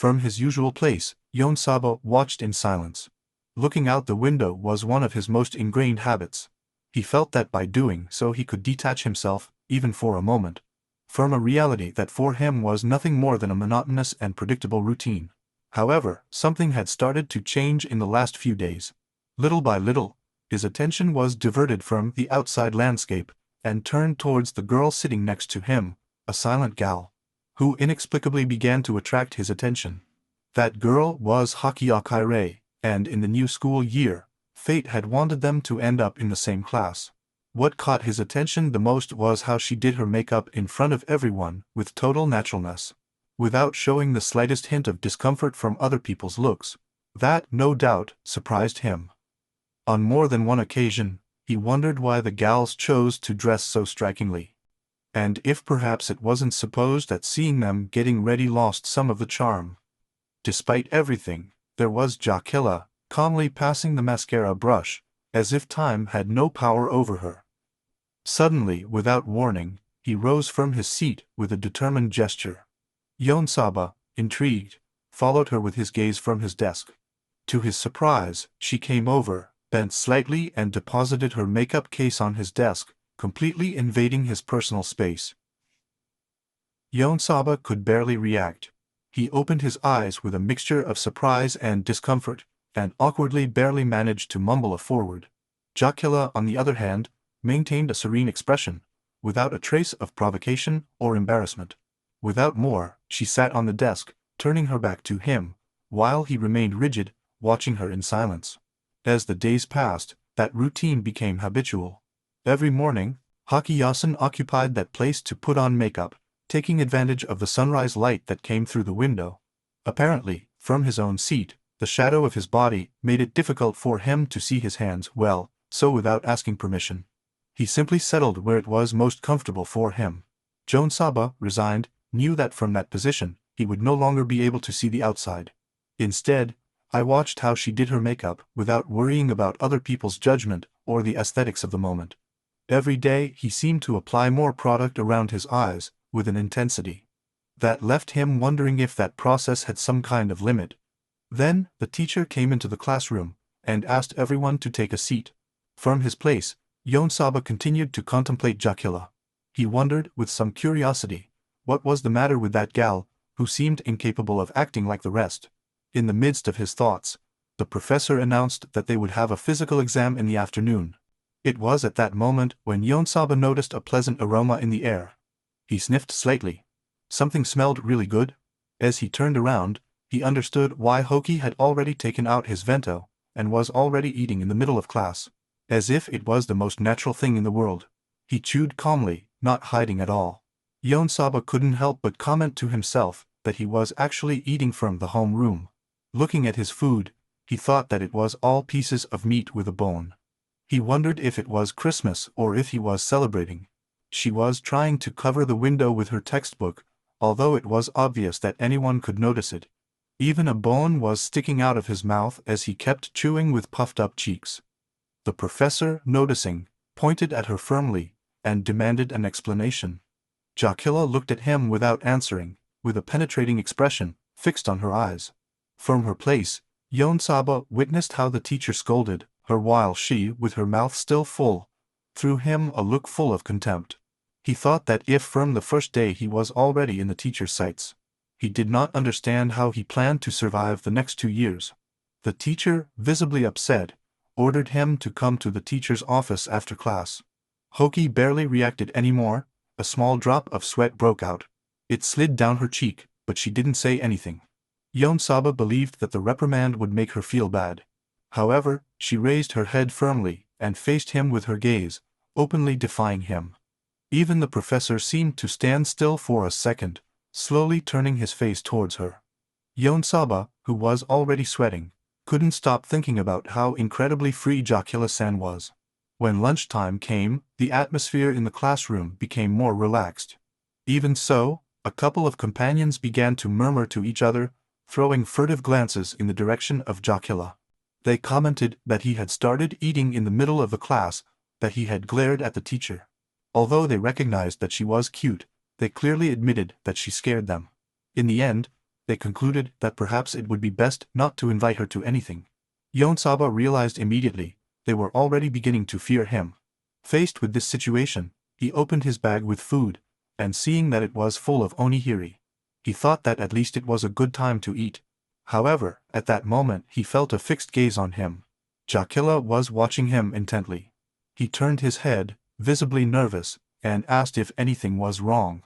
From his usual place, Yon-saba watched in silence. Looking out the window was one of his most ingrained habits. He felt that by doing so he could detach himself, even for a moment, from a reality that for him was nothing more than a monotonous and predictable routine. However, something had started to change in the last few days. Little by little, his attention was diverted from the outside landscape and turned towards the girl sitting next to him, a silent gal, who inexplicably began to attract his attention. That girl was Hochiya-san, and in the new school year, fate had wanted them to end up in the same class. What caught his attention the most was how she did her makeup in front of everyone with total naturalness, without showing the slightest hint of discomfort from other people's looks. That, no doubt, surprised him. On more than one occasion, he wondered why the gals chose to dress so strikingly, and if perhaps it wasn't supposed that seeing them getting ready lost some of the charm. Despite everything, there was Jochilla, calmly passing the mascara brush, as if time had no power over her. Suddenly, without warning, he rose from his seat with a determined gesture. Yon-saba, intrigued, followed her with his gaze from his desk. To his surprise, she came over, bent slightly and deposited her makeup case on his desk, completely invading his personal space. Yon-saba could barely react. He opened his eyes with a mixture of surprise and discomfort, and awkwardly barely managed to mumble a forward. Jochilla, on the other hand, maintained a serene expression, without a trace of provocation or embarrassment. Without more, she sat on the desk, turning her back to him, while he remained rigid, watching her in silence. As the days passed, that routine became habitual. Every morning, Hochiya-san occupied that place to put on makeup, taking advantage of the sunrise light that came through the window. Apparently, from his own seat, the shadow of his body made it difficult for him to see his hands well, so without asking permission, he simply settled where it was most comfortable for him. Yon-saba, resigned, knew that from that position, he would no longer be able to see the outside. Instead, I watched how she did her makeup without worrying about other people's judgment or the aesthetics of the moment. Every day he seemed to apply more product around his eyes, with an intensity that left him wondering if that process had some kind of limit. Then, the teacher came into the classroom, and asked everyone to take a seat. From his place, Yon-saba continued to contemplate Jochilla. He wondered, with some curiosity, what was the matter with that gal, who seemed incapable of acting like the rest. In the midst of his thoughts, the professor announced that they would have a physical exam in the afternoon. It was at that moment when Yon-saba noticed a pleasant aroma in the air. He sniffed slightly. Something smelled really good. As he turned around, he understood why Hoki had already taken out his vento, and was already eating in the middle of class, as if it was the most natural thing in the world. He chewed calmly, not hiding at all. Yon-saba couldn't help but comment to himself that he was actually eating from the home room. Looking at his food, he thought that it was all pieces of meat with a bone. He wondered if it was Christmas or if he was celebrating. She was trying to cover the window with her textbook, although it was obvious that anyone could notice it. Even a bone was sticking out of his mouth as he kept chewing with puffed-up cheeks. The professor, noticing, pointed at her firmly, and demanded an explanation. Jochilla looked at him without answering, with a penetrating expression fixed on her eyes. From her place, Yon-saba witnessed how the teacher scolded her while she, with her mouth still full, threw him a look full of contempt. He thought that if from the first day he was already in the teacher's sights, he did not understand how he planned to survive the next 2 years. The teacher, visibly upset, ordered him to come to the teacher's office after class. Hoki barely reacted anymore. A small drop of sweat broke out. It slid down her cheek, but she didn't say anything. Yon-saba believed that the reprimand would make her feel bad. However, she raised her head firmly and faced him with her gaze, openly defying him. Even the professor seemed to stand still for a second, slowly turning his face towards her. Yon-saba, who was already sweating, couldn't stop thinking about how incredibly free Jochilla-san was. When lunchtime came, the atmosphere in the classroom became more relaxed. Even so, a couple of companions began to murmur to each other, throwing furtive glances in the direction of Jochilla. They commented that he had started eating in the middle of the class, that he had glared at the teacher. Although they recognized that she was cute, they clearly admitted that she scared them. In the end, they concluded that perhaps it would be best not to invite her to anything. Yonsaba realized immediately, they were already beginning to fear him. Faced with this situation, he opened his bag with food, and seeing that it was full of onigiri, he thought that at least it was a good time to eat. However, at that moment he felt a fixed gaze on him. Joculla was watching him intently. He turned his head, visibly nervous, and asked if anything was wrong.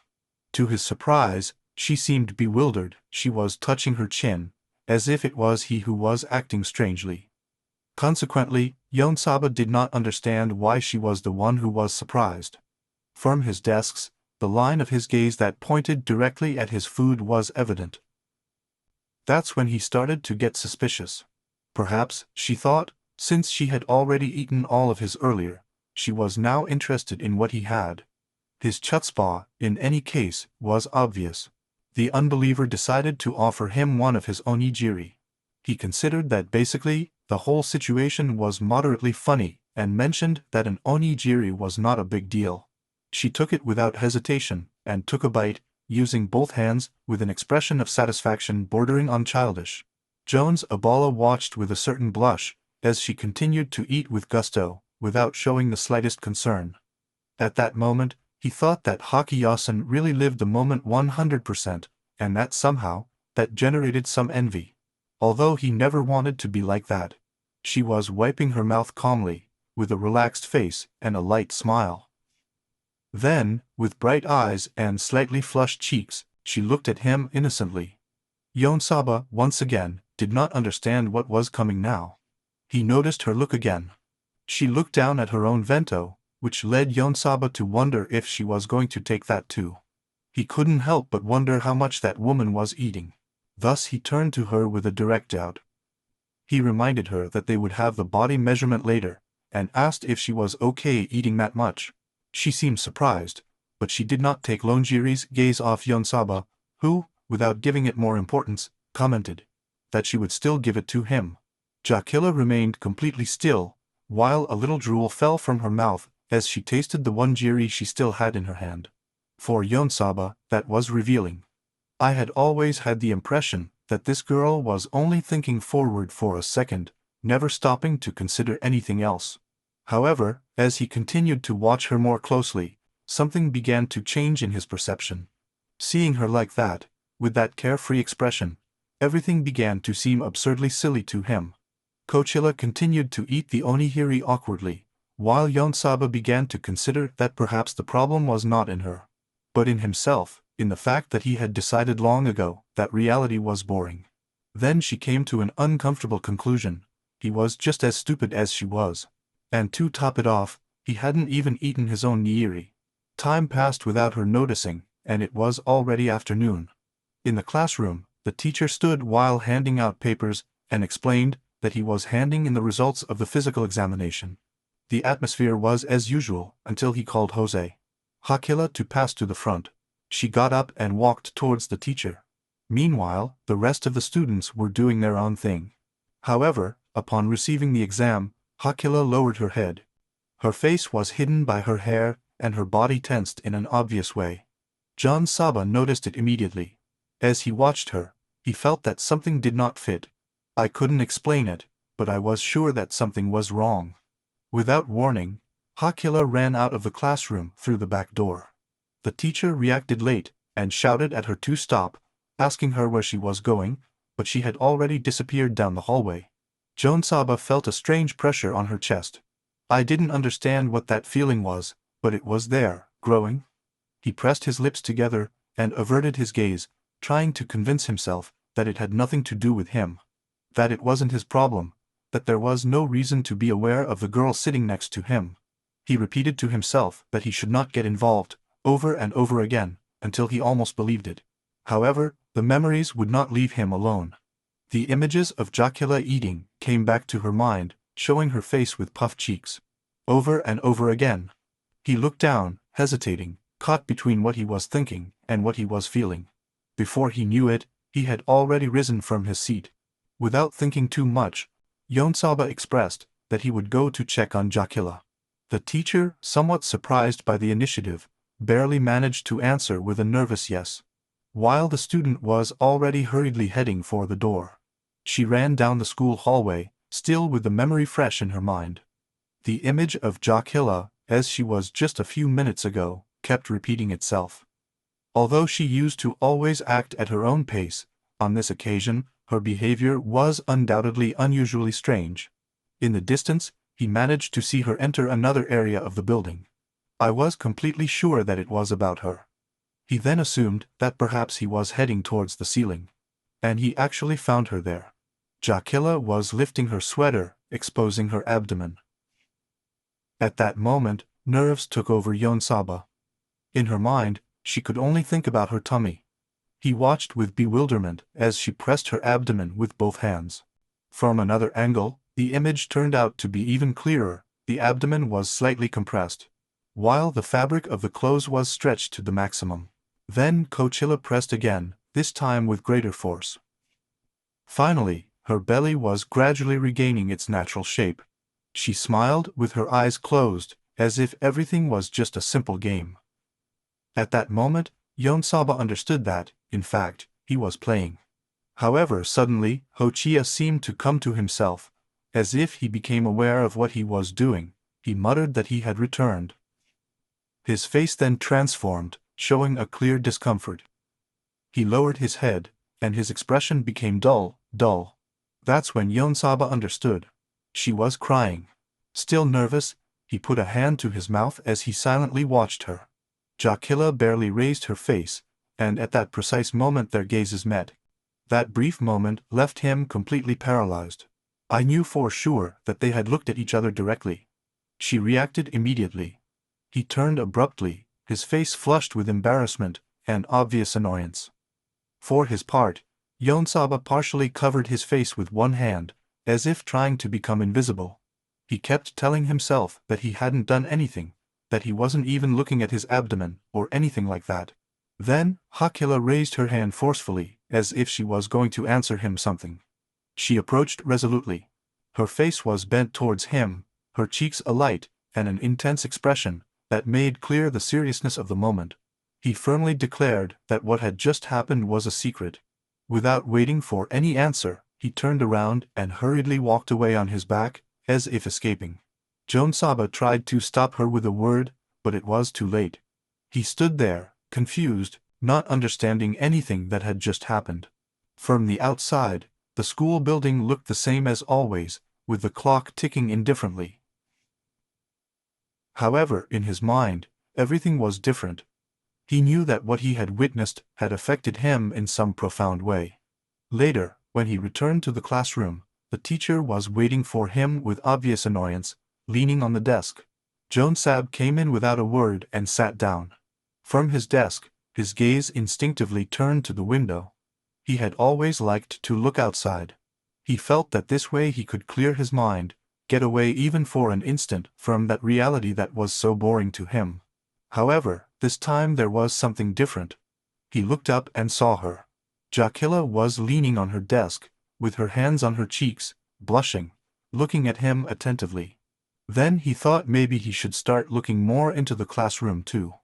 To his surprise, she seemed bewildered. She was touching her chin, as if it was he who was acting strangely. Consequently, Yonsaba did not understand why she was the one who was surprised. From his desks, the line of his gaze that pointed directly at his food was evident. That's when he started to get suspicious. Perhaps, she thought, since she had already eaten all of his earlier, she was now interested in what he had. His chutzpah, in any case, was obvious. The unbeliever decided to offer him one of his onigiri. He considered that basically, the whole situation was moderately funny, and mentioned that an onigiri was not a big deal. She took it without hesitation, and took a bite, using both hands, with an expression of satisfaction bordering on childish. Jones Abala watched with a certain blush, as she continued to eat with gusto, without showing the slightest concern. At that moment, he thought that Hochiya-san really lived the moment 100%, and that somehow, that generated some envy. Although he never wanted to be like that. She was wiping her mouth calmly, with a relaxed face and a light smile. Then, with bright eyes and slightly flushed cheeks, she looked at him innocently. Yonsaba, once again, did not understand what was coming now. He noticed her look again. She looked down at her own vento, which led Yonsaba to wonder if she was going to take that too. He couldn't help but wonder how much that woman was eating. Thus he turned to her with a direct doubt. He reminded her that they would have the body measurement later, and asked if she was okay eating that much. She seemed surprised, but she did not take Lonjiri's gaze off Yonsaba, who, without giving it more importance, commented that she would still give it to him. Joculla remained completely still, while a little drool fell from her mouth as she tasted the one jiri she still had in her hand. For Yonsaba, that was revealing. I had always had the impression that this girl was only thinking forward for a second, never stopping to consider anything else. However, as he continued to watch her more closely, something began to change in his perception. Seeing her like that, with that carefree expression, everything began to seem absurdly silly to him. Hochiya continued to eat the onigiri awkwardly, while Yonsaba began to consider that perhaps the problem was not in her, but in himself, in the fact that he had decided long ago that reality was boring. Then she came to an uncomfortable conclusion: he was just as stupid as she was. And to top it off, he hadn't even eaten his own nigiri. Time passed without her noticing, and it was already afternoon. In the classroom, the teacher stood while handing out papers, and explained that he was handing in the results of the physical examination. The atmosphere was as usual until he called Hochiya to pass to the front. She got up and walked towards the teacher. Meanwhile, the rest of the students were doing their own thing. However, upon receiving the exam, Hochiya lowered her head. Her face was hidden by her hair, and her body tensed in an obvious way. John Saba noticed it immediately. As he watched her, he felt that something did not fit. I couldn't explain it, but I was sure that something was wrong. Without warning, Hochiya ran out of the classroom through the back door. The teacher reacted late, and shouted at her to stop, asking her where she was going, but she had already disappeared down the hallway. Yonsaba felt a strange pressure on her chest. I didn't understand what that feeling was, but it was there, growing. He pressed his lips together, and averted his gaze, trying to convince himself that it had nothing to do with him. That it wasn't his problem, that there was no reason to be aware of the girl sitting next to him. He repeated to himself that he should not get involved, over and over again, until he almost believed it. However, the memories would not leave him alone. The images of Joculla eating came back to her mind, showing her face with puffed cheeks. Over and over again. He looked down, hesitating, caught between what he was thinking and what he was feeling. Before he knew it, he had already risen from his seat. Without thinking too much, Yonsaba expressed that he would go to check on Joculla. The teacher, somewhat surprised by the initiative, barely managed to answer with a nervous yes. while the student was already hurriedly heading for the door. She ran down the school hallway, still with the memory fresh in her mind. The image of Jochilla, as she was just a few minutes ago, kept repeating itself. Although she used to always act at her own pace, on this occasion, her behavior was undoubtedly unusually strange. In the distance, he managed to see her enter another area of the building. I was completely sure that it was about her. He then assumed that perhaps he was heading towards the ceiling. And he actually found her there. Jochilla was lifting her sweater, exposing her abdomen. At that moment, nerves took over Yonsaba. In her mind, she could only think about her tummy. He watched with bewilderment as she pressed her abdomen with both hands. From another angle, the image turned out to be even clearer. The abdomen was slightly compressed, while the fabric of the clothes was stretched to the maximum. Then Hochiya pressed again, this time with greater force. Finally, her belly was gradually regaining its natural shape. She smiled with her eyes closed, as if everything was just a simple game. At that moment, Yonsaba understood that, in fact, he was playing. However, suddenly, Hochiya seemed to come to himself. As if he became aware of what he was doing, he muttered that he had returned. His face then transformed, showing a clear discomfort. He lowered his head, and his expression became dull. That's when Yonsaba understood. She was crying. Still nervous, he put a hand to his mouth as he silently watched her. Jochilla barely raised her face, and at that precise moment their gazes met. That brief moment left him completely paralyzed. I knew for sure that they had looked at each other directly. She reacted immediately. He turned abruptly, his face flushed with embarrassment and obvious annoyance. For his part, Yonsaba partially covered his face with one hand, as if trying to become invisible. He kept telling himself that he hadn't done anything, that he wasn't even looking at his abdomen or anything like that. Then, Hochiya raised her hand forcefully, as if she was going to answer him something. She approached resolutely. Her face was bent towards him, her cheeks alight, and an intense expression that made clear the seriousness of the moment. He firmly declared that what had just happened was a secret. Without waiting for any answer, he turned around and hurriedly walked away on his back, as if escaping. Yonsaba tried to stop her with a word, but it was too late. He stood there, confused, not understanding anything that had just happened. From the outside, the school building looked the same as always, with the clock ticking indifferently. However, in his mind, everything was different. He knew that what he had witnessed had affected him in some profound way. Later, when he returned to the classroom, the teacher was waiting for him with obvious annoyance, leaning on the desk. Yonsaba came in without a word and sat down. From his desk, his gaze instinctively turned to the window. He had always liked to look outside. He felt that this way he could clear his mind, get away even for an instant from that reality that was so boring to him. However, this time there was something different. He looked up and saw her. Jochilla was leaning on her desk, with her hands on her cheeks, blushing, looking at him attentively. Then he thought maybe he should start looking more into the classroom too.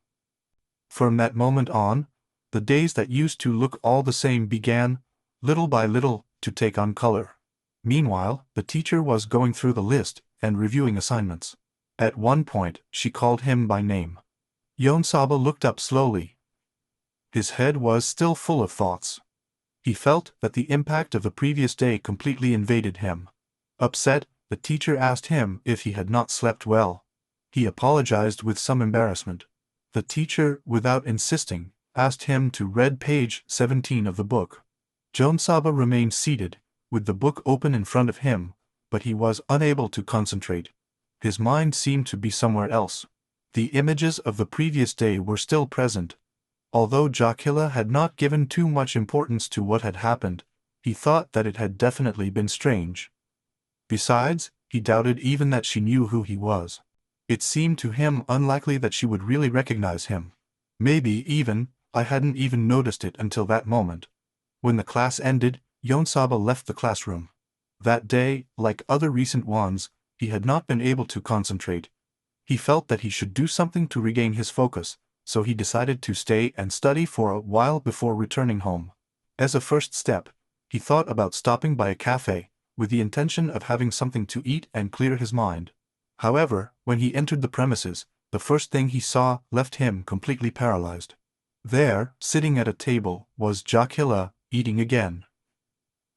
From that moment on, the days that used to look all the same began, little by little, to take on color. Meanwhile, the teacher was going through the list and reviewing assignments. At one point, she called him by name. Yonsaba looked up slowly. His head was still full of thoughts. He felt that the impact of the previous day completely invaded him. Upset, the teacher asked him if he had not slept well. He apologized with some embarrassment. The teacher, without insisting, asked him to read page 17 of the book. Yonsaba remained seated, with the book open in front of him, but he was unable to concentrate. His mind seemed to be somewhere else. The images of the previous day were still present. Although Jochilla had not given too much importance to what had happened, he thought that it had definitely been strange. Besides, he doubted even that she knew who he was. It seemed to him unlikely that she would really recognize him. Maybe even, I hadn't even noticed it until that moment. When the class ended, Yonsaba left the classroom. That day, like other recent ones, he had not been able to concentrate. He felt that he should do something to regain his focus, so he decided to stay and study for a while before returning home. As a first step, he thought about stopping by a cafe, with the intention of having something to eat and clear his mind. However, when he entered the premises, the first thing he saw left him completely paralyzed. There, sitting at a table, was Jochilla, eating again.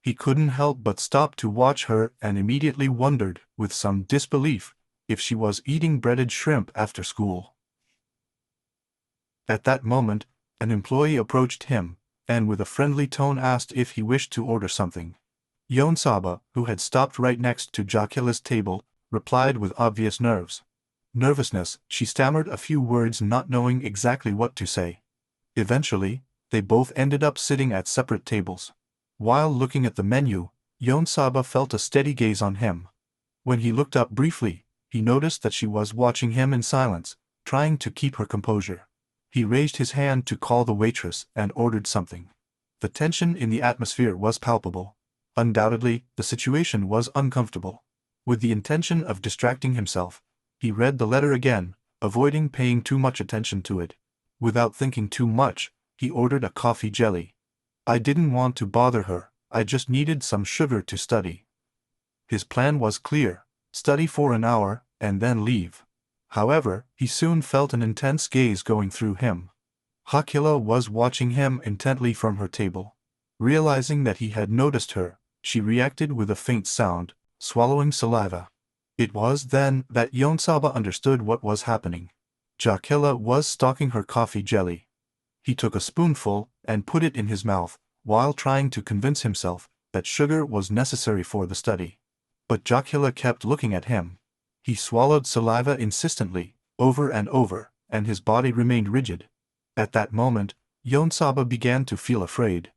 He couldn't help but stop to watch her and immediately wondered, with some disbelief, if she was eating breaded shrimp after school. At that moment, an employee approached him, and with a friendly tone asked if he wished to order something. Yonsaba, who had stopped right next to Jochilla's table, replied with obvious nervousness. She stammered a few words, not knowing exactly what to say. Eventually, they both ended up sitting at separate tables. While looking at the menu, Yonsaba felt a steady gaze on him. When he looked up briefly, he noticed that she was watching him in silence, trying to keep her composure. He raised his hand to call the waitress and ordered something. The tension in the atmosphere was palpable. Undoubtedly, the situation was uncomfortable. With the intention of distracting himself, he read the letter again, avoiding paying too much attention to it. Without thinking too much, he ordered a coffee jelly. I didn't want to bother her, I just needed some sugar to study. His plan was clear: study for an hour, and then leave. However, he soon felt an intense gaze going through him. Hochiya was watching him intently from her table. Realizing that he had noticed her, she reacted with a faint sound, swallowing saliva. It was then that Yonsaba understood what was happening. Jochilla was stalking her coffee jelly. He took a spoonful and put it in his mouth, while trying to convince himself that sugar was necessary for the study. But Jochilla kept looking at him. He swallowed saliva insistently, over and over, and his body remained rigid. At that moment, Yonsaba began to feel afraid.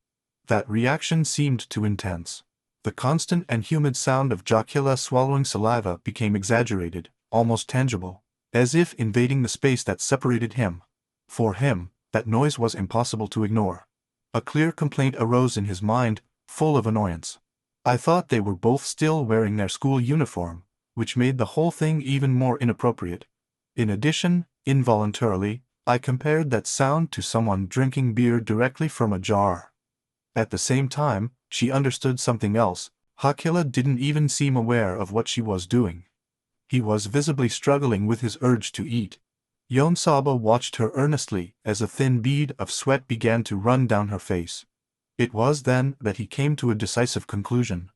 That reaction seemed too intense. The constant and humid sound of Jochilla swallowing saliva became exaggerated, almost tangible, as if invading the space that separated him. For him, that noise was impossible to ignore. A clear complaint arose in his mind, full of annoyance. I thought they were both still wearing their school uniform, which made the whole thing even more inappropriate. In addition, involuntarily, I compared that sound to someone drinking beer directly from a jar. At the same time, she understood something else. Hochiya didn't even seem aware of what she was doing. He was visibly struggling with his urge to eat. Yonsaba watched her earnestly as a thin bead of sweat began to run down her face. It was then that he came to a decisive conclusion.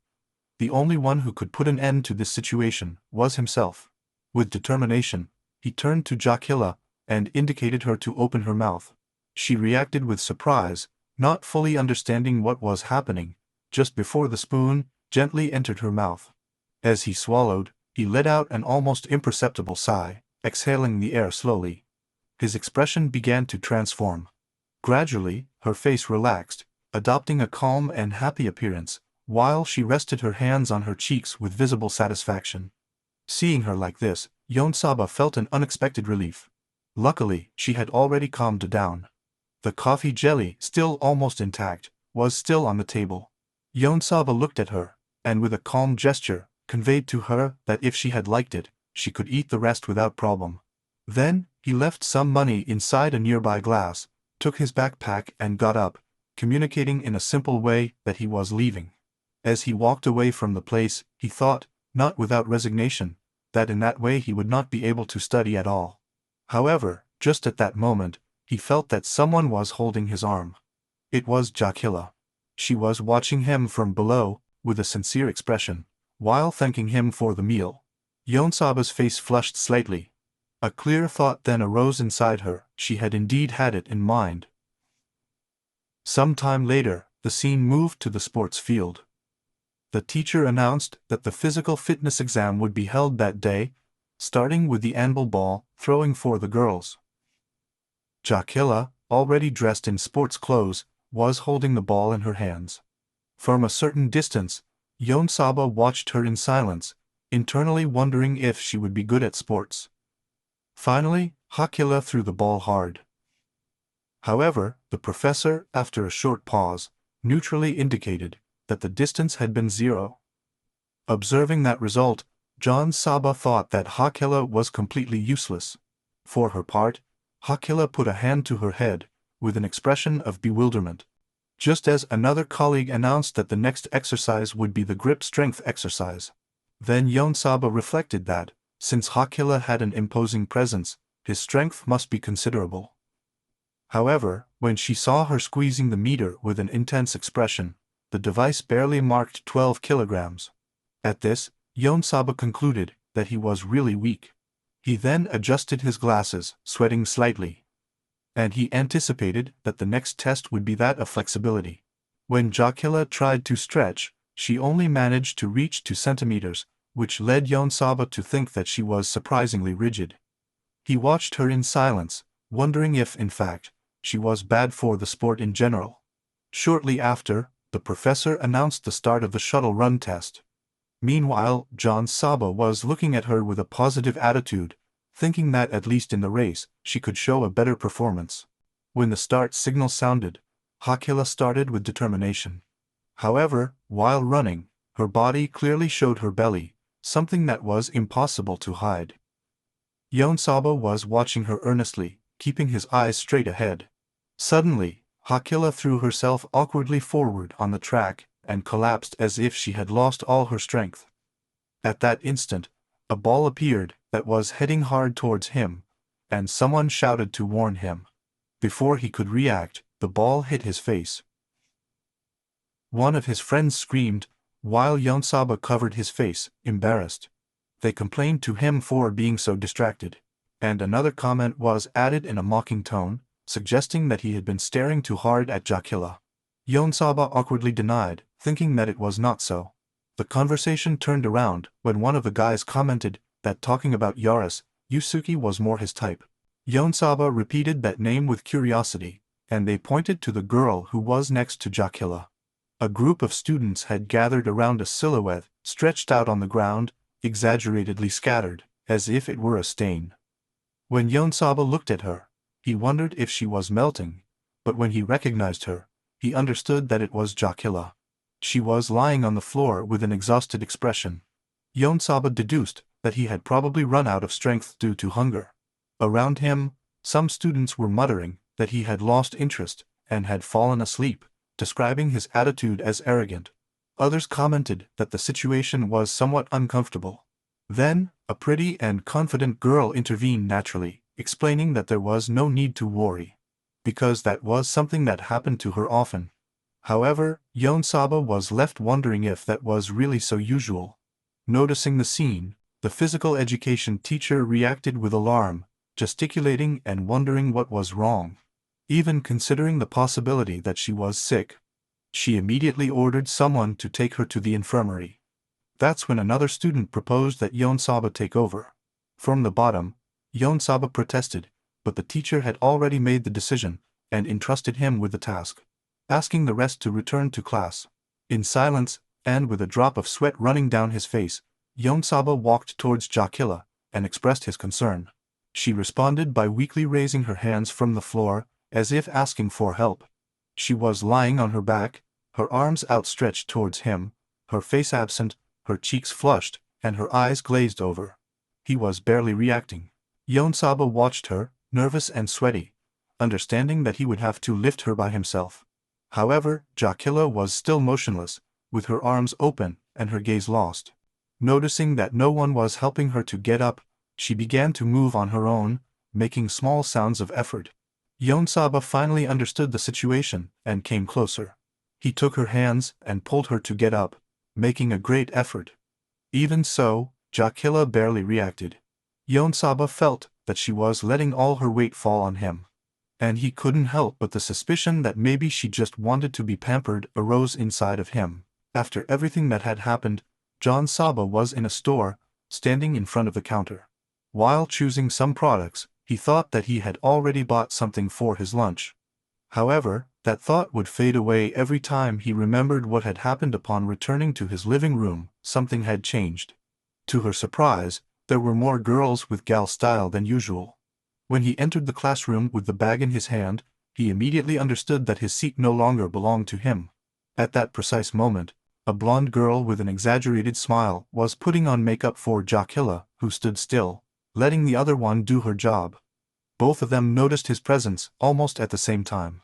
The only one who could put an end to this situation was himself. With determination, he turned to Jochilla and indicated her to open her mouth. She reacted with surprise, not fully understanding what was happening. Just before the spoon gently entered her mouth. As he swallowed, he let out an almost imperceptible sigh, exhaling the air slowly. His expression began to transform. Gradually, her face relaxed, adopting a calm and happy appearance, while she rested her hands on her cheeks with visible satisfaction. Seeing her like this, Yonsaba felt an unexpected relief. Luckily, she had already calmed down. The coffee jelly, still almost intact, was still on the table. Yonsaba looked at her, and with a calm gesture, conveyed to her that if she had liked it, she could eat the rest without problem. Then, he left some money inside a nearby glass, took his backpack and got up, communicating in a simple way that he was leaving. As he walked away from the place, he thought, not without resignation, that in that way he would not be able to study at all. However, just at that moment, he felt that someone was holding his arm. It was Jochilla. She was watching him from below, with a sincere expression, while thanking him for the meal. Yonsaba's face flushed slightly. A clear thought then arose inside her. She had indeed had it in mind. Some time later, the scene moved to the sports field. The teacher announced that the physical fitness exam would be held that day, starting with the anvil ball throwing for the girls. Jochilla, already dressed in sports clothes, was holding the ball in her hands. From a certain distance, Yonsaba watched her in silence, internally wondering if she would be good at sports. Finally, Hochiya threw the ball hard. However, the professor, after a short pause, neutrally indicated that the distance had been 0. Observing that result, Yonsaba thought that Hochiya was completely useless. For her part, Hochiya put a hand to her head, with an expression of bewilderment. Just as another colleague announced that the next exercise would be the grip strength exercise. Then Yonsaba reflected that, since Hochiya had an imposing presence, his strength must be considerable. However, when she saw her squeezing the meter with an intense expression, the device barely marked 12 kilograms. At this, Yonsaba concluded that he was really weak. He then adjusted his glasses, sweating slightly. And he anticipated that the next test would be that of flexibility. When Jocular tried to stretch, she only managed to reach 2 centimeters, which led Yonsaba to think that she was surprisingly rigid. He watched her in silence, wondering if, in fact, she was bad for the sport in general. Shortly after, the professor announced the start of the shuttle run test. Meanwhile, John Saba was looking at her with a positive attitude, thinking that at least in the race, she could show a better performance. When the start signal sounded, Hochiya started with determination. However, while running, her body clearly showed her belly, something that was impossible to hide. Yonsaba was watching her earnestly, keeping his eyes straight ahead. Suddenly, Hochiya threw herself awkwardly forward on the track and collapsed as if she had lost all her strength. At that instant, a ball appeared that was heading hard towards him, and someone shouted to warn him. Before he could react, the ball hit his face. One of his friends screamed, while Yonsaba covered his face, embarrassed. They complained to him for being so distracted, and another comment was added in a mocking tone, suggesting that he had been staring too hard at Jocular. Yonsaba awkwardly denied, thinking that it was not so. The conversation turned around when one of the guys commented that talking about Yaris, Yusuke was more his type. Yonsaba repeated that name with curiosity, and they pointed to the girl who was next to Jocular. A group of students had gathered around a silhouette stretched out on the ground, exaggeratedly scattered, as if it were a stain. When Yonsaba looked at her, he wondered if she was melting, but when he recognized her, he understood that it was Jocular. She was lying on the floor with an exhausted expression. Yonsaba deduced that he had probably run out of strength due to hunger. Around him, some students were muttering that he had lost interest and had fallen asleep, describing his attitude as arrogant. Others commented that the situation was somewhat uncomfortable. Then, a pretty and confident girl intervened naturally, explaining that there was no need to worry, because that was something that happened to her often. However, Yonsaba was left wondering if that was really so usual. Noticing the scene, the physical education teacher reacted with alarm, gesticulating and wondering what was wrong. Even considering the possibility that she was sick, she immediately ordered someone to take her to the infirmary. That's when another student proposed that Yonsaba take over. From the bottom, Yonsaba protested, but the teacher had already made the decision and entrusted him with the task, asking the rest to return to class. In silence, and with a drop of sweat running down his face, Yonsaba walked towards Jocular and expressed his concern. She responded by weakly raising her hands from the floor, as if asking for help. She was lying on her back, her arms outstretched towards him, her face absent, her cheeks flushed, and her eyes glazed over. He was barely reacting. Yonsaba watched her, nervous and sweaty, understanding that he would have to lift her by himself. However, Jocular was still motionless, with her arms open and her gaze lost. Noticing that no one was helping her to get up, she began to move on her own, making small sounds of effort. Yonsaba finally understood the situation and came closer. He took her hands and pulled her to get up, making a great effort. Even so, Jocular barely reacted. Yonsaba felt that she was letting all her weight fall on him. And he couldn't help but the suspicion that maybe she just wanted to be pampered arose inside of him. After everything that had happened, John Saba was in a store, standing in front of the counter. While choosing some products, he thought that he had already bought something for his lunch. However, that thought would fade away every time he remembered what had happened upon returning to his living room. Something had changed. To her surprise, there were more girls with gal style than usual. When he entered the classroom with the bag in his hand, he immediately understood that his seat no longer belonged to him. At that precise moment, a blonde girl with an exaggerated smile was putting on makeup for Jocular, who stood still, letting the other one do her job. Both of them noticed his presence almost at the same time.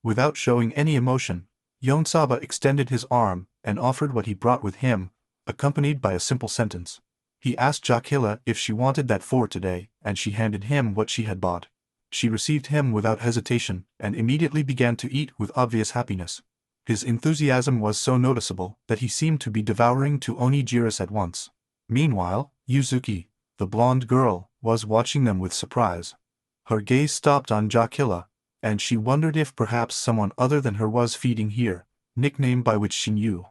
Without showing any emotion, Yonsaba extended his arm and offered what he brought with him, accompanied by a simple sentence. He asked Jochilla if she wanted that for today, and she handed him what she had bought. She received him without hesitation and immediately began to eat with obvious happiness. His enthusiasm was so noticeable that he seemed to be devouring two onigiris at once. Meanwhile, Yuzuki, the blonde girl, was watching them with surprise. Her gaze stopped on Jochilla, and she wondered if perhaps someone other than her was feeding here, nickname by which she knew.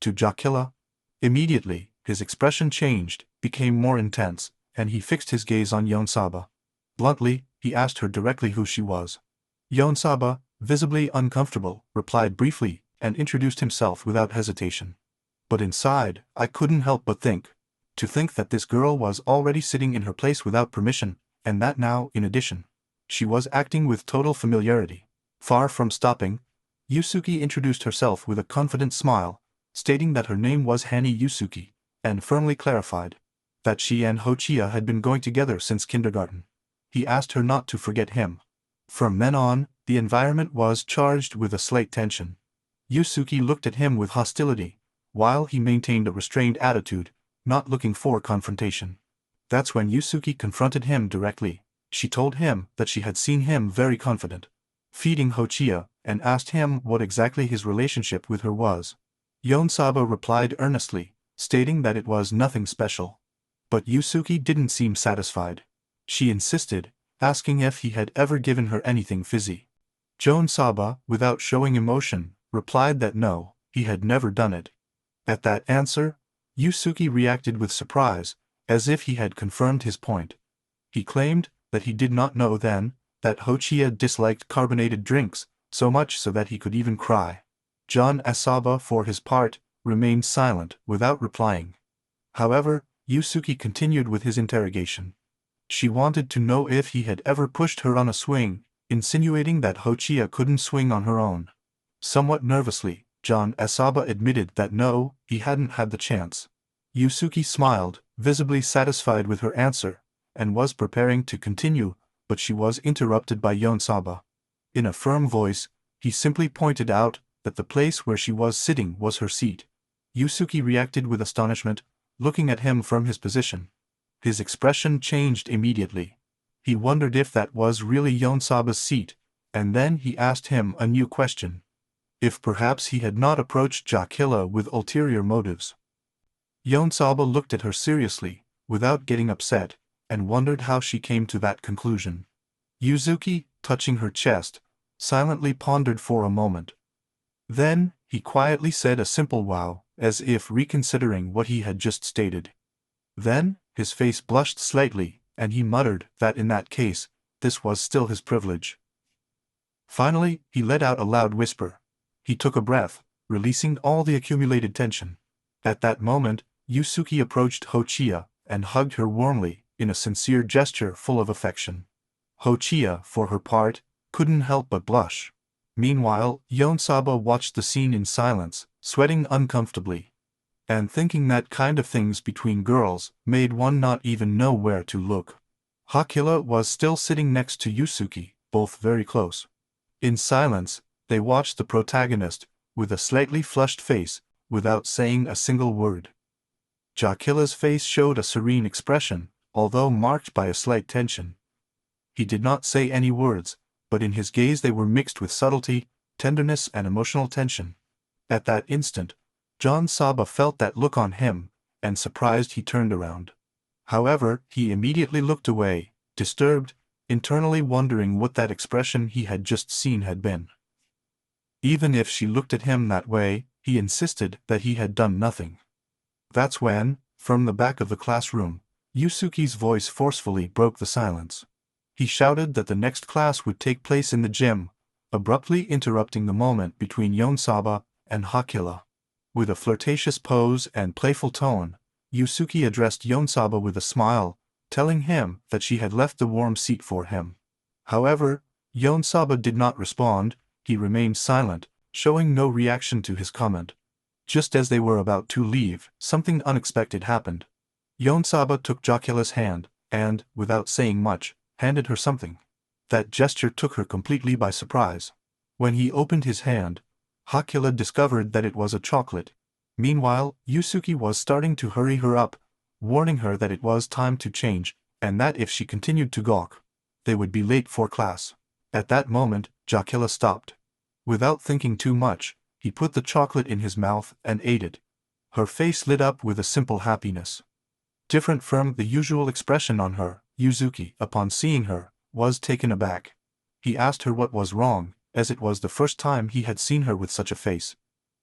To Jochilla. Immediately, his expression changed, became more intense, and he fixed his gaze on Yonsaba. Bluntly, he asked her directly who she was. Yonsaba, visibly uncomfortable, replied briefly, and introduced himself without hesitation. But inside, I couldn't help but think. To think that this girl was already sitting in her place without permission, and that now, in addition, she was acting with total familiarity. Far from stopping, Yusuke introduced herself with a confident smile, stating that her name was Hani Yusuke, and firmly clarified that she and Hochiya had been going together since kindergarten. He asked her not to forget him. From then on, the environment was charged with a slight tension. Yusuke looked at him with hostility, while he maintained a restrained attitude, not looking for confrontation. That's when Yusuke confronted him directly. She told him that she had seen him very confident, feeding Hochiya, and asked him what exactly his relationship with her was. Yonsaba replied earnestly, stating that it was nothing special. But Yusuke didn't seem satisfied. She insisted, asking if he had ever given her anything fizzy. Yonsaba, without showing emotion, replied that no, he had never done it. At that answer, Yusuke reacted with surprise, as if he had confirmed his point. He claimed that he did not know then that Hochiya disliked carbonated drinks, so much so that he could even cry. John Asaba, for his part, remained silent, without replying. However, Yusuke continued with his interrogation. She wanted to know if he had ever pushed her on a swing, insinuating that Hochiya couldn't swing on her own. Somewhat nervously, John Asaba admitted that no, he hadn't had the chance. Yusuke smiled, visibly satisfied with her answer, and was preparing to continue, but she was interrupted by Yonsaba. In a firm voice, he simply pointed out that the place where she was sitting was her seat. Yusuke reacted with astonishment, looking at him from his position. His expression changed immediately. He wondered if that was really Yonsaba's seat, and then he asked him a new question. If perhaps he had not approached Jochilla with ulterior motives. Yonsaba looked at her seriously, without getting upset, and wondered how she came to that conclusion. Yuzuki, touching her chest, silently pondered for a moment. Then, he quietly said a simple wow, as if reconsidering what he had just stated. Then, his face blushed slightly, and he muttered that in that case, this was still his privilege. Finally, he let out a loud whisper. He took a breath, releasing all the accumulated tension. At that moment, Yusuke approached Hochiya and hugged her warmly, in a sincere gesture full of affection. Hochiya, for her part, couldn't help but blush. Meanwhile, Yonsaba watched the scene in silence, sweating uncomfortably, and thinking that kind of things between girls made one not even know where to look. Hakila was still sitting next to Yusuke, both very close. In silence, they watched the protagonist, with a slightly flushed face, without saying a single word. Jochilla's face showed a serene expression, although marked by a slight tension. He did not say any words, but in his gaze they were mixed with subtlety, tenderness and emotional tension. At that instant, John Saba felt that look on him, and surprised he turned around. However, he immediately looked away, disturbed, internally wondering what that expression he had just seen had been. Even if she looked at him that way, he insisted that he had done nothing. That's when, from the back of the classroom, Yusuke's voice forcefully broke the silence. He shouted that the next class would take place in the gym, abruptly interrupting the moment between Yonsaba and Hakila. With a flirtatious pose and playful tone, Yusuke addressed Yonsaba with a smile, telling him that she had left the warm seat for him. However, Yonsaba did not respond. He remained silent, showing no reaction to his comment. Just as they were about to leave, something unexpected happened. Yonsaba took Jochilla's hand, and, without saying much, handed her something. That gesture took her completely by surprise. When he opened his hand, Hochiya discovered that it was a chocolate. Meanwhile, Yusuke was starting to hurry her up, warning her that it was time to change, and that if she continued to gawk, they would be late for class. At that moment, Hochiya stopped. Without thinking too much, he put the chocolate in his mouth and ate it. Her face lit up with a simple happiness. Different from the usual expression on her, Yusuke, upon seeing her, was taken aback. He asked her what was wrong, as it was the first time he had seen her with such a face.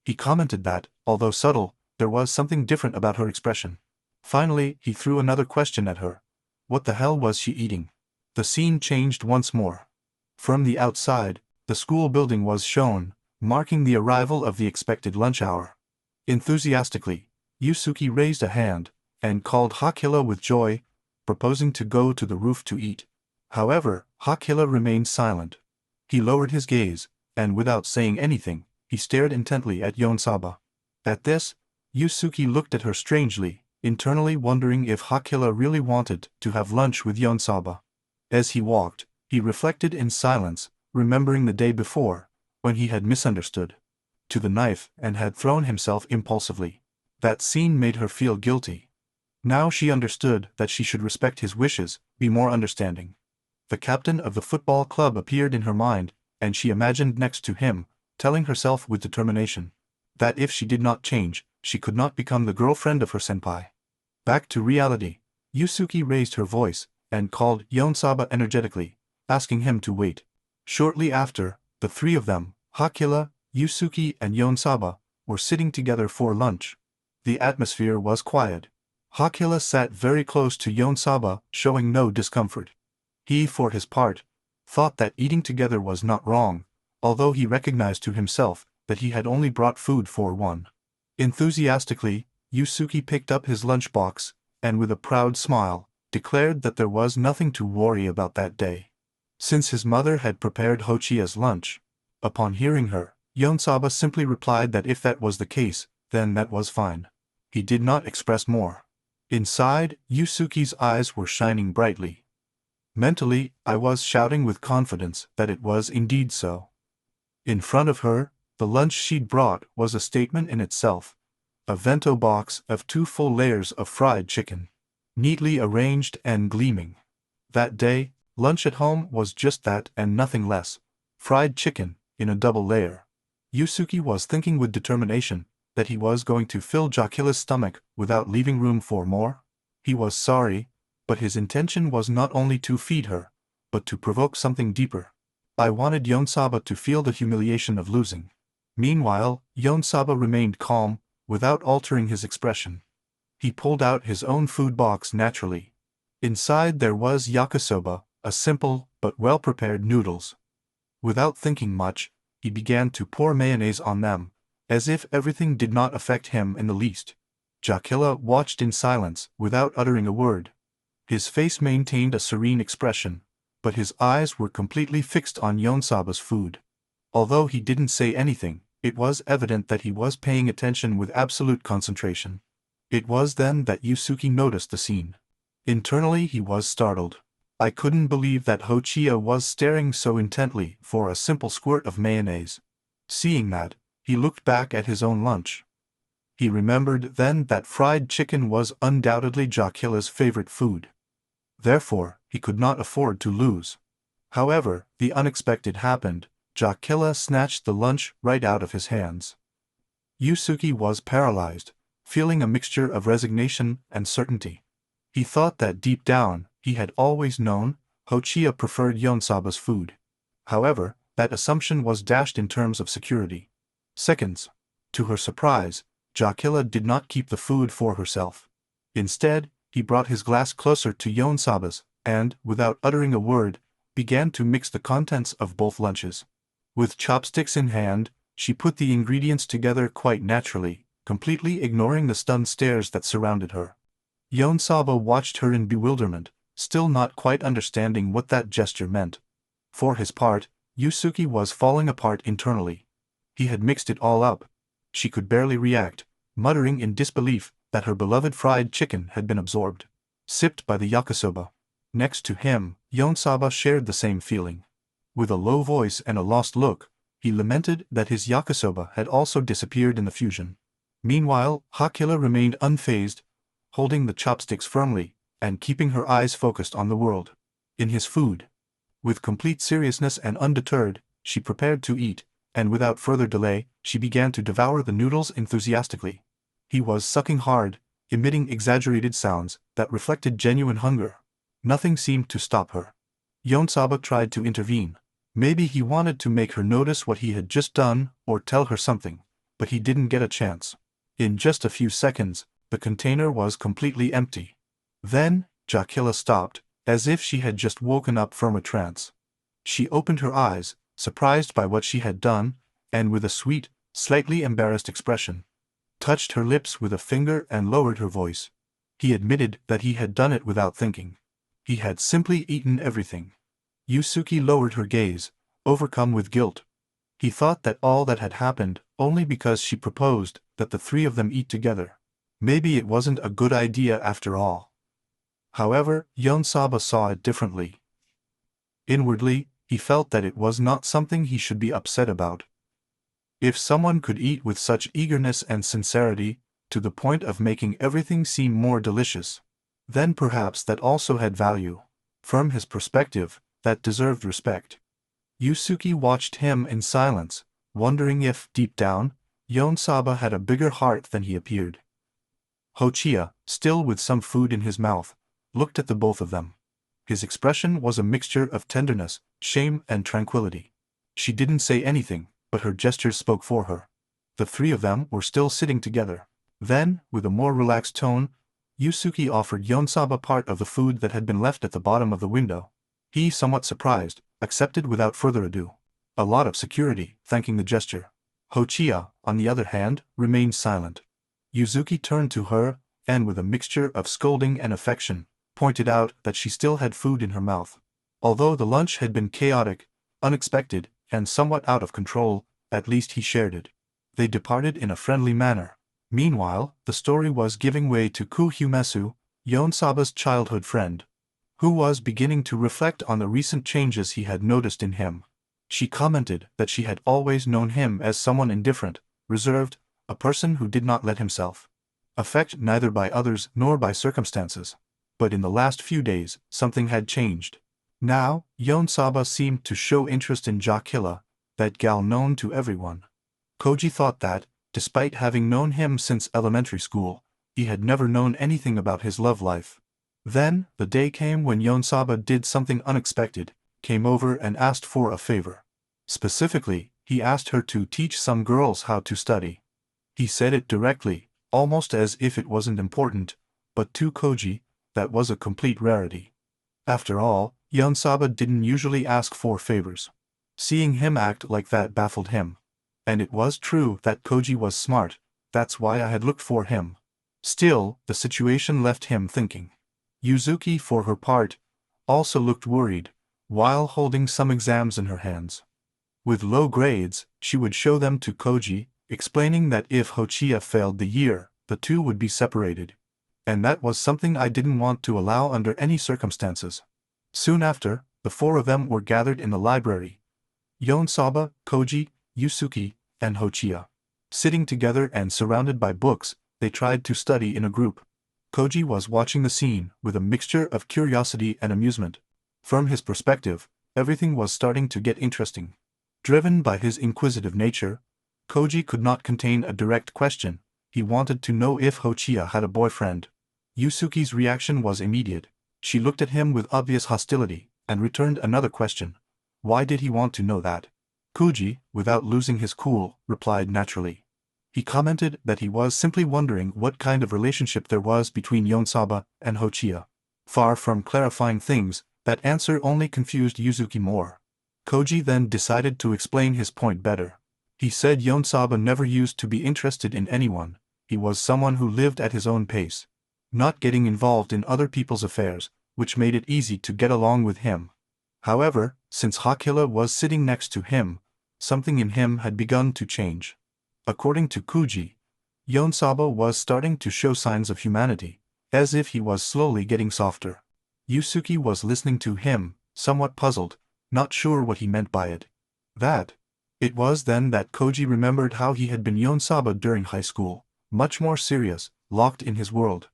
He commented that, although subtle, there was something different about her expression. Finally, he threw another question at her. What the hell was she eating? The scene changed once more. From the outside, the school building was shown, marking the arrival of the expected lunch hour. Enthusiastically, Yusuke raised a hand, and called Hochiya with joy, proposing to go to the roof to eat. However, Hochiya remained silent. He lowered his gaze, and without saying anything, he stared intently at Yonsaba. At this, Yusuke looked at her strangely, internally wondering if Hochiya really wanted to have lunch with Yonsaba. As he walked, he reflected in silence, remembering the day before, when he had misunderstood to the knife and had thrown himself impulsively. That scene made her feel guilty. Now she understood that she should respect his wishes, be more understanding. The captain of the football club appeared in her mind, and she imagined next to him, telling herself with determination that if she did not change, she could not become the girlfriend of her senpai. Back to reality, Yusuke raised her voice, and called Yonsaba energetically, asking him to wait. Shortly after, the three of them, Hochiya, Yusuke and Yonsaba, were sitting together for lunch. The atmosphere was quiet. Hochiya sat very close to Yonsaba, showing no discomfort. He, for his part, thought that eating together was not wrong, although he recognized to himself that he had only brought food for one. Enthusiastically, Yusuke picked up his lunchbox, and with a proud smile, declared that there was nothing to worry about that day, since his mother had prepared Hochiya's lunch. Upon hearing her, Yonsaba simply replied that if that was the case, then that was fine. He did not express more. Inside, Yusuke's eyes were shining brightly. Mentally, I was shouting with confidence that it was indeed so. In front of her, the lunch she'd brought was a statement in itself. A bento box of 2 full layers of fried chicken, neatly arranged and gleaming. That day, lunch at home was just that and nothing less. Fried chicken, in a double layer. Yusuke was thinking with determination that he was going to fill Hochiya's stomach without leaving room for more. He was sorry, but his intention was not only to feed her, but to provoke something deeper. I wanted Yonsaba to feel the humiliation of losing. Meanwhile, Yonsaba remained calm, without altering his expression. He pulled out his own food box naturally. Inside there was yakisoba, a simple but well-prepared noodles. Without thinking much, he began to pour mayonnaise on them, as if everything did not affect him in the least. Hochiya watched in silence, without uttering a word. His face maintained a serene expression, but his eyes were completely fixed on Yonsaba's food. Although he didn't say anything, it was evident that he was paying attention with absolute concentration. It was then that Yusuke noticed the scene. Internally he was startled. I couldn't believe that Hochiya was staring so intently for a simple squirt of mayonnaise. Seeing that, he looked back at his own lunch. He remembered then that fried chicken was undoubtedly Hochiya's favorite food. Therefore, he could not afford to lose. However, the unexpected happened. Hochiya snatched the lunch right out of his hands. Yusuke was paralyzed, feeling a mixture of resignation and certainty. He thought that deep down, he had always known, Hochiya preferred Yonsaba's food. However, that assumption was dashed in terms of security. Seconds. To her surprise, Hochiya did not keep the food for herself. Instead, he brought his glass closer to Yonsaba's, and, without uttering a word, began to mix the contents of both lunches. With chopsticks in hand, she put the ingredients together quite naturally, completely ignoring the stunned stares that surrounded her. Yonsaba watched her in bewilderment, still not quite understanding what that gesture meant. For his part, Yusuke was falling apart internally. He had mixed it all up. She could barely react, muttering in disbelief that her beloved fried chicken had been absorbed, sipped by the yakisoba. Next to him, Yonsaba shared the same feeling. With a low voice and a lost look, he lamented that his yakisoba had also disappeared in the fusion. Meanwhile, Hakila remained unfazed, holding the chopsticks firmly, and keeping her eyes focused on the world. In his food. With complete seriousness and undeterred, she prepared to eat, and without further delay, she began to devour the noodles enthusiastically. He was sucking hard, emitting exaggerated sounds that reflected genuine hunger. Nothing seemed to stop her. Yonsaba tried to intervene. Maybe he wanted to make her notice what he had just done or tell her something, but he didn't get a chance. In just a few seconds, the container was completely empty. Then, Jakila stopped, as if she had just woken up from a trance. She opened her eyes, surprised by what she had done, and with a sweet, slightly embarrassed expression, touched her lips with a finger and lowered her voice. He admitted that he had done it without thinking. He had simply eaten everything. Yusuke lowered her gaze, overcome with guilt. He thought that all that had happened only because she proposed that the three of them eat together. Maybe it wasn't a good idea after all. However, Yonsaba saw it differently. Inwardly, he felt that it was not something he should be upset about. If someone could eat with such eagerness and sincerity, to the point of making everything seem more delicious, then perhaps that also had value. From his perspective, that deserved respect. Yusuke watched him in silence, wondering if, deep down, Yonsaba had a bigger heart than he appeared. Hochiya, still with some food in his mouth, looked at the both of them. His expression was a mixture of tenderness, shame, and tranquility. She didn't say anything, but her gestures spoke for her. The three of them were still sitting together. Then, with a more relaxed tone, Yusuke offered Yonsaba part of the food that had been left at the bottom of the window. He, somewhat surprised, accepted without further ado. A lot of security, thanking the gesture. Hochiya, on the other hand, remained silent. Yuzuki turned to her, and with a mixture of scolding and affection, pointed out that she still had food in her mouth. Although the lunch had been chaotic, unexpected, and somewhat out of control, at least he shared it. They departed in a friendly manner. Meanwhile, the story was giving way to Kuhyumesu, Yonsaba's childhood friend, who was beginning to reflect on the recent changes he had noticed in him. She commented that she had always known him as someone indifferent, reserved, a person who did not let himself affect neither by others nor by circumstances. But in the last few days, something had changed. Now, Yonsaba seemed to show interest in Jakila, that gal known to everyone. Koji thought that, despite having known him since elementary school, he had never known anything about his love life. Then, the day came when Yonsaba did something unexpected, came over and asked for a favor. Specifically, he asked her to teach some girls how to study. He said it directly, almost as if it wasn't important, but to Koji, that was a complete rarity. After all, Yonsaba didn't usually ask for favors. Seeing him act like that baffled him. And it was true that Koji was smart, that's why I had looked for him. Still, the situation left him thinking. Yuzuki, for her part, also looked worried, while holding some exams in her hands. With low grades, she would show them to Koji, explaining that if Hochiya failed the year, the two would be separated. And that was something I didn't want to allow under any circumstances. Soon after, the four of them were gathered in the library. Yonsaba, Koji, Yusuke, and Hochiya. Sitting together and surrounded by books, they tried to study in a group. Koji was watching the scene with a mixture of curiosity and amusement. From his perspective, everything was starting to get interesting. Driven by his inquisitive nature, Koji could not contain a direct question. He wanted to know if Hochiya had a boyfriend. Yusuke's reaction was immediate. She looked at him with obvious hostility, and returned another question. Why did he want to know that? Koji, without losing his cool, replied naturally. He commented that he was simply wondering what kind of relationship there was between Yonsaba and Hochiya. Far from clarifying things, that answer only confused Yuzuki more. Koji then decided to explain his point better. He said Yonsaba never used to be interested in anyone. He was someone who lived at his own pace, not getting involved in other people's affairs, which made it easy to get along with him. However, since Hakila was sitting next to him, something in him had begun to change. According to Koji, Yonsaba was starting to show signs of humanity, as if he was slowly getting softer. Yusuke was listening to him, somewhat puzzled, not sure what he meant by it. It was then that Koji remembered how he had been Yonsaba during high school, much more serious, locked in his world,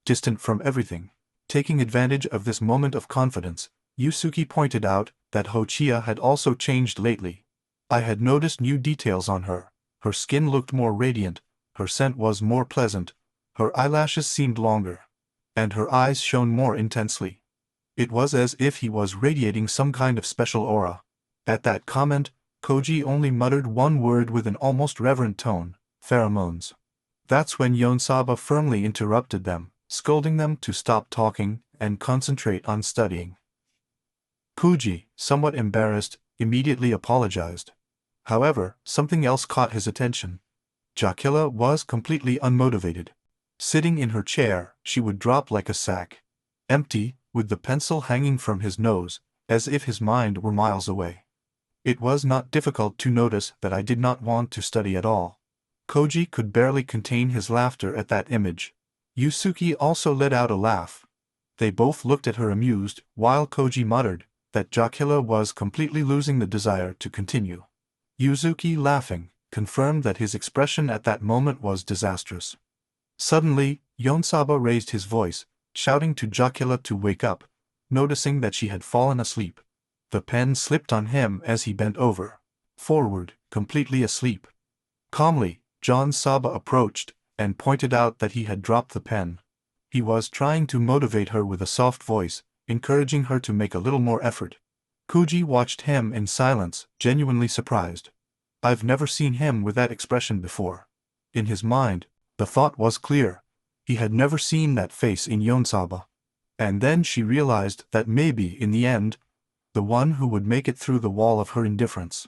distant from everything. Taking advantage of this moment of confidence, Yusuke pointed out that Hochiya had also changed lately. I had noticed new details on her. Her skin looked more radiant, her scent was more pleasant, her eyelashes seemed longer, and her eyes shone more intensely. It was as if he was radiating some kind of special aura. At that comment, Koji only muttered one word with an almost reverent tone: pheromones. That's when Yonsaba firmly interrupted them, scolding them to stop talking and concentrate on studying. Koji, somewhat embarrassed, immediately apologized. However, something else caught his attention. Joculla was completely unmotivated. Sitting in her chair, she would drop like a sack. Empty, with the pencil hanging from his nose, as if his mind were miles away. It was not difficult to notice that I did not want to study at all. Koji could barely contain his laughter at that image. Yusuke also let out a laugh. They both looked at her amused, while Koji muttered that Joculla was completely losing the desire to continue. Yusuke, laughing, confirmed that his expression at that moment was disastrous. Suddenly, Yonsaba raised his voice, shouting to Joculla to wake up, noticing that she had fallen asleep. The pen slipped on him as he bent over forward, completely asleep. Calmly, Yonsaba approached and pointed out that he had dropped the pen. He was trying to motivate her with a soft voice, encouraging her to make a little more effort. Koji watched him in silence, genuinely surprised. I've never seen him with that expression before. In his mind, the thought was clear. He had never seen that face in Yonsaba. And then she realized that maybe, in the end, the one who would make it through the wall of her indifference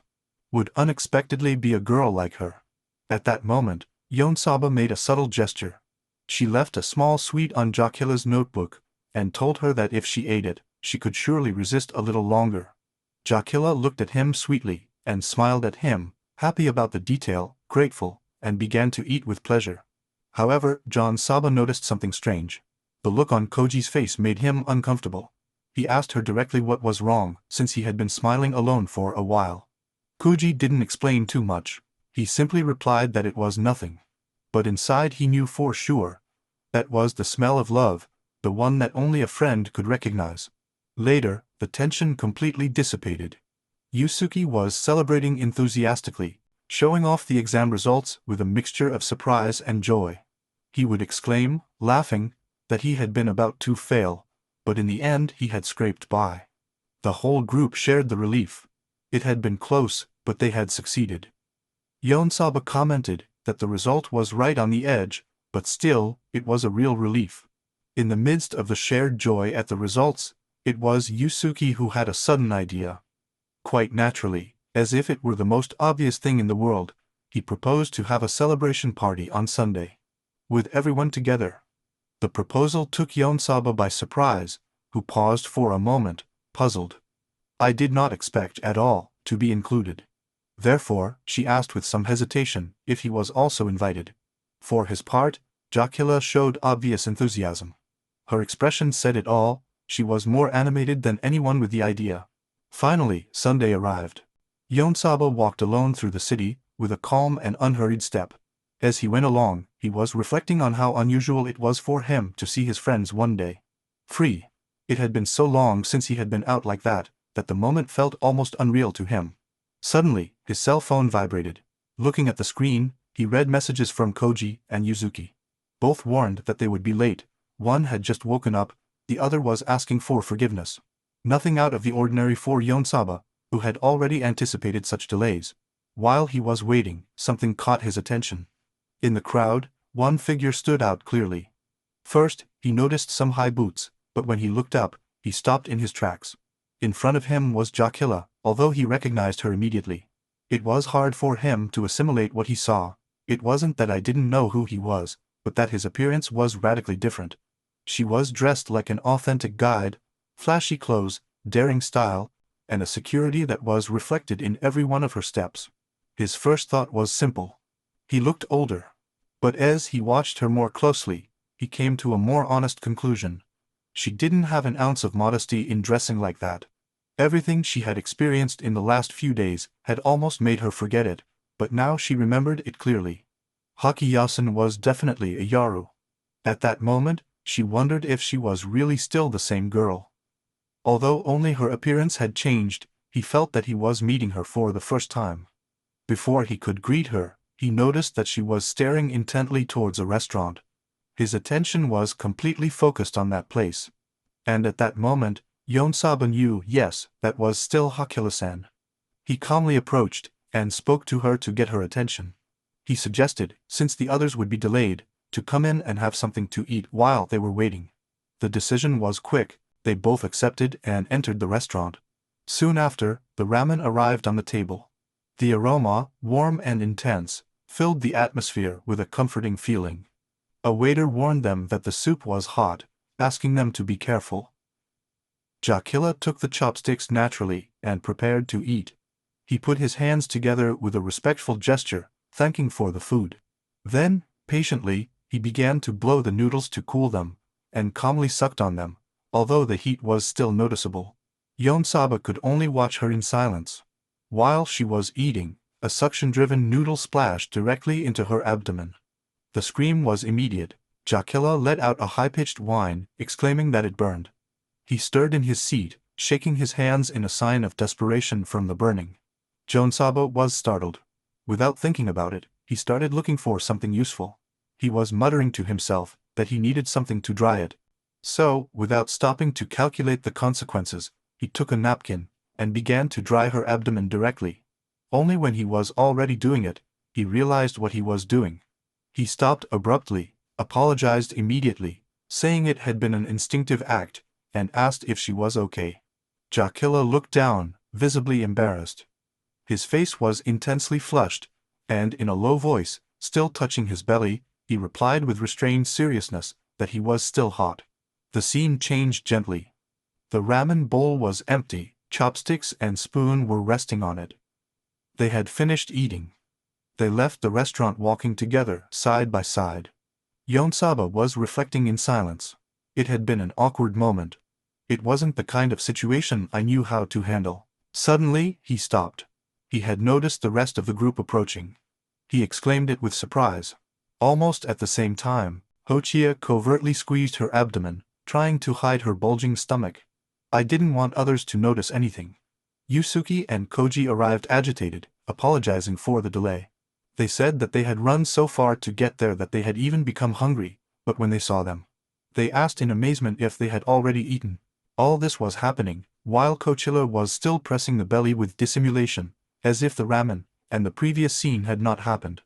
would unexpectedly be a girl like her. At that moment, Yonsaba made a subtle gesture. She left a small sweet on Joculla's notebook, and told her that if she ate it, she could surely resist a little longer. Joculla looked at him sweetly, and smiled at him, happy about the detail, grateful, and began to eat with pleasure. However, Yonsaba noticed something strange. The look on Koji's face made him uncomfortable. He asked her directly what was wrong, since he had been smiling alone for a while. Koji didn't explain too much. He simply replied that it was nothing. But inside he knew for sure. That was the smell of love, the one that only a friend could recognize. Later, the tension completely dissipated. Yusuke was celebrating enthusiastically, showing off the exam results with a mixture of surprise and joy. He would exclaim, laughing, that he had been about to fail, but in the end he had scraped by. The whole group shared the relief. It had been close, but they had succeeded. Yonsaba commented that the result was right on the edge, but still, it was a real relief. In the midst of the shared joy at the results, it was Yusuke who had a sudden idea. Quite naturally, as if it were the most obvious thing in the world, he proposed to have a celebration party on Sunday. With everyone together. The proposal took Yonsaba by surprise, who paused for a moment, puzzled. I did not expect at all to be included. Therefore, she asked with some hesitation if he was also invited. For his part, Joculla showed obvious enthusiasm. Her expression said it all. She was more animated than anyone with the idea. Finally, Sunday arrived. Yonsaba walked alone through the city, with a calm and unhurried step. As he went along, he was reflecting on how unusual it was for him to see his friends one day free. It had been so long since he had been out like that the moment felt almost unreal to him. Suddenly, his cell phone vibrated. Looking at the screen, he read messages from Koji and Yusuke. Both warned that they would be late. One had just woken up, the other was asking for forgiveness. Nothing out of the ordinary for Yonsaba, who had already anticipated such delays. While he was waiting, something caught his attention. In the crowd, one figure stood out clearly. First, he noticed some high boots, but when he looked up, he stopped in his tracks. In front of him was Joculla, although he recognized her immediately. It was hard for him to assimilate what he saw. It wasn't that I didn't know who he was, but that his appearance was radically different. She was dressed like an authentic guide, flashy clothes, daring style, and a security that was reflected in every one of her steps. His first thought was simple. He looked older. But as he watched her more closely, he came to a more honest conclusion. She didn't have an ounce of modesty in dressing like that. Everything she had experienced in the last few days had almost made her forget it, but now she remembered it clearly. Hochiya-san was definitely a Yaru. At that moment, she wondered if she was really still the same girl. Although only her appearance had changed, he felt that he was meeting her for the first time. Before he could greet her, he noticed that she was staring intently towards a restaurant. His attention was completely focused on that place. And at that moment, Yonsaba knew, yes, that was still Hochiya-san. He calmly approached, and spoke to her to get her attention. He suggested, since the others would be delayed, to come in and have something to eat while they were waiting. The decision was quick, they both accepted and entered the restaurant. Soon after, the ramen arrived on the table. The aroma, warm and intense, filled the atmosphere with a comforting feeling. A waiter warned them that the soup was hot, asking them to be careful. Jochilla took the chopsticks naturally and prepared to eat. He put his hands together with a respectful gesture, thanking for the food. Then, patiently, he began to blow the noodles to cool them, and calmly sucked on them, although the heat was still noticeable. Yonsaba could only watch her in silence. While she was eating, a suction-driven noodle splashed directly into her abdomen. The scream was immediate. Jochilla let out a high-pitched whine, exclaiming that it burned. He stirred in his seat, shaking his hands in a sign of desperation from the burning. Yonsaba was startled. Without thinking about it, he started looking for something useful. He was muttering to himself that he needed something to dry it. So, without stopping to calculate the consequences, he took a napkin and began to dry her abdomen directly. Only when he was already doing it, he realized what he was doing. He stopped abruptly, apologized immediately, saying it had been an instinctive act, and asked if she was okay. Jochilla looked down, visibly embarrassed. His face was intensely flushed, and in a low voice, still touching his belly, he replied with restrained seriousness that he was still hot. The scene changed gently. The ramen bowl was empty, chopsticks and spoon were resting on it. They had finished eating. They left the restaurant walking together, side by side. Yonsaba was reflecting in silence. It had been an awkward moment. It wasn't the kind of situation I knew how to handle. Suddenly, he stopped. He had noticed the rest of the group approaching. He exclaimed it with surprise. Almost at the same time, Hochiya covertly squeezed her abdomen, trying to hide her bulging stomach. I didn't want others to notice anything. Yusuke and Koji arrived agitated, apologizing for the delay. They said that they had run so far to get there that they had even become hungry, but when they saw them, they asked in amazement if they had already eaten. All this was happening, while Kochilla was still pressing the belly with dissimulation, as if the ramen and the previous scene had not happened.